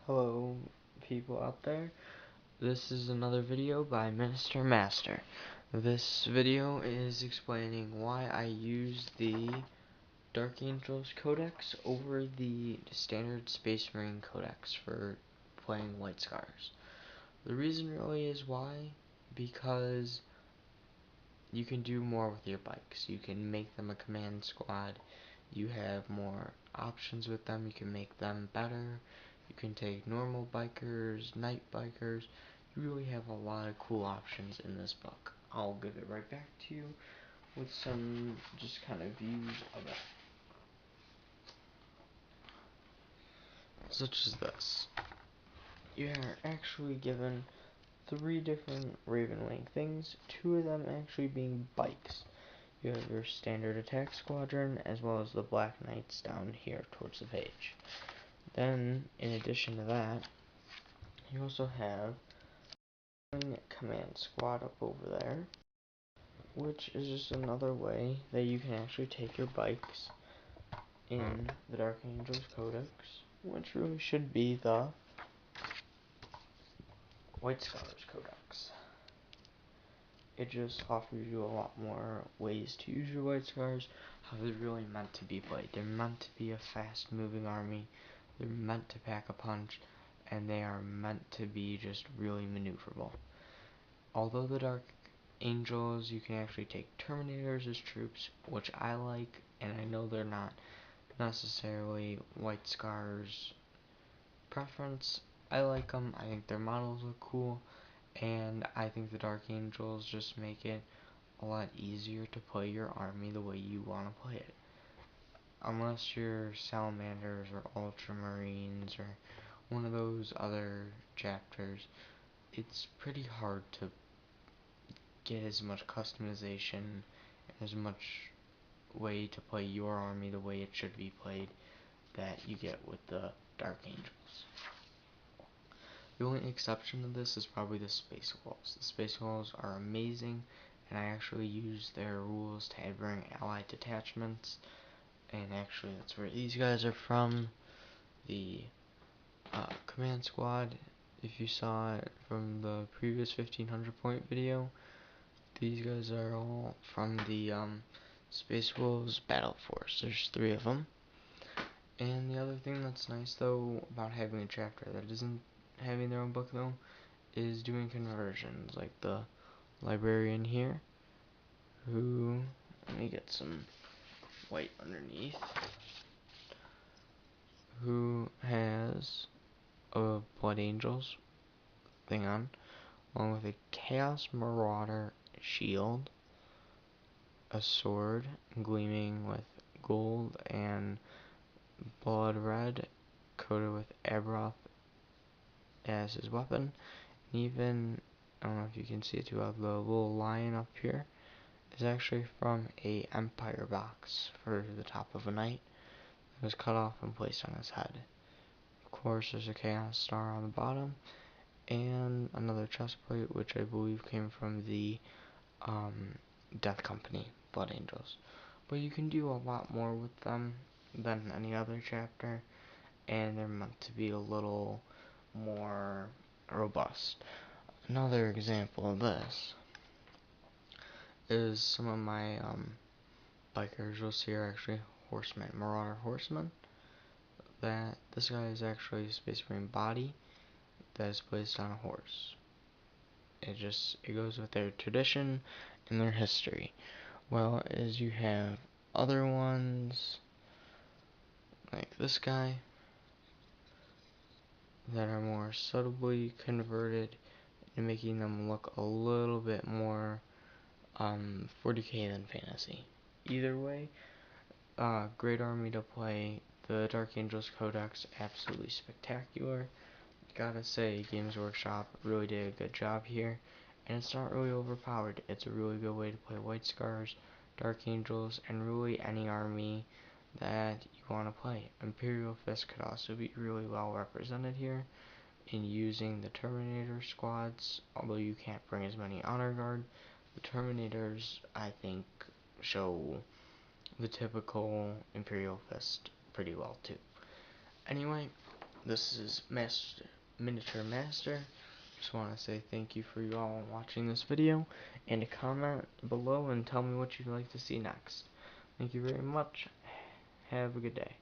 Hello, people out there. This is another video by Minister Master. This video is explaining why I use the Dark Angles Codex over the standard Space Marine Codex for playing White Scars. The reason really is why, because you can do more with your bikes. You can make them a command squad. You have more options with them. You can make them better. You can take normal bikers, night bikers. You really have a lot of cool options in this book. I'll give it right back to you with some just kind of views of it. Such as this. You are actually given 3 different Ravenwing things, 2 of them actually being bikes. You have your standard attack squadron, as well as the Black Knights down here towards the page. Then, in addition to that, you also have command squad up over there, which is just another way that you can actually take your bikes in the Dark Angles Codex, which really should be the White Scars Codex. It just offers you a lot more ways to use your White Scars, how they're really meant to be played. They're meant to be a fast-moving army, they're meant to pack a punch, and they are meant to be just really maneuverable. Although the Dark Angels, you can actually take Terminators as troops, which I like, and I know they're not necessarily White Scars preference. I like them, I think their models look cool, and I think the Dark Angels just make it a lot easier to play your army the way you want to play it. Unless you're Salamanders or Ultramarines or one of those other chapters, it's pretty hard to get as much customization and as much way to play your army the way it should be played that you get with the Dark Angels. The only exception to this is probably the Space Wolves. The Space Wolves are amazing, and I actually use their rules to bring allied detachments, and actually that's where these guys are from. The command squad, if you saw it from the previous 1500 point video, these guys are all from the Space Wolves Battle Force. There's 3 of them. And the other thing that's nice though about having a chapter that isn't having their own book though is doing conversions, like the librarian here, who, let me get some white underneath, who has a Blood Angels thing on, along with a Chaos Marauder shield, a sword gleaming with gold and blood red, coated with Abroth as his weapon, and even, I don't know if you can see it too well, the little lion up here is actually from a Empire box for the top of a knight that was cut off and placed on his head. Of course, there's a Chaos Star on the bottom, and another chest plate, which I believe came from the Death Company Blood Angels. But you can do a lot more with them than any other chapter, and they're meant to be a little more robust. Another example of this is some of my bikers you'll see are actually horsemen, Marauder horsemen. That this guy is actually a Space Marine body that is placed on a horse. It goes with their tradition and their history. Well, as you have other ones like this guy that are more subtly converted and making them look a little bit more 40k than fantasy. Either way, great army to play. The Dark Angels Codex, absolutely spectacular. Gotta say, Games Workshop really did a good job here, and it's not really overpowered. It's a really good way to play White Scars, Dark Angels, and really any army that you want to play. Imperial Fist could also be really well represented here in using the Terminator squads, although you can't bring as many Honor Guard. The Terminators, I think, show the typical Imperial Fist pretty well too. Anyway, this is Miniture Master. Just want to say thank you for you all watching this video, and comment below and tell me what you'd like to see next. Thank you very much. Have a good day.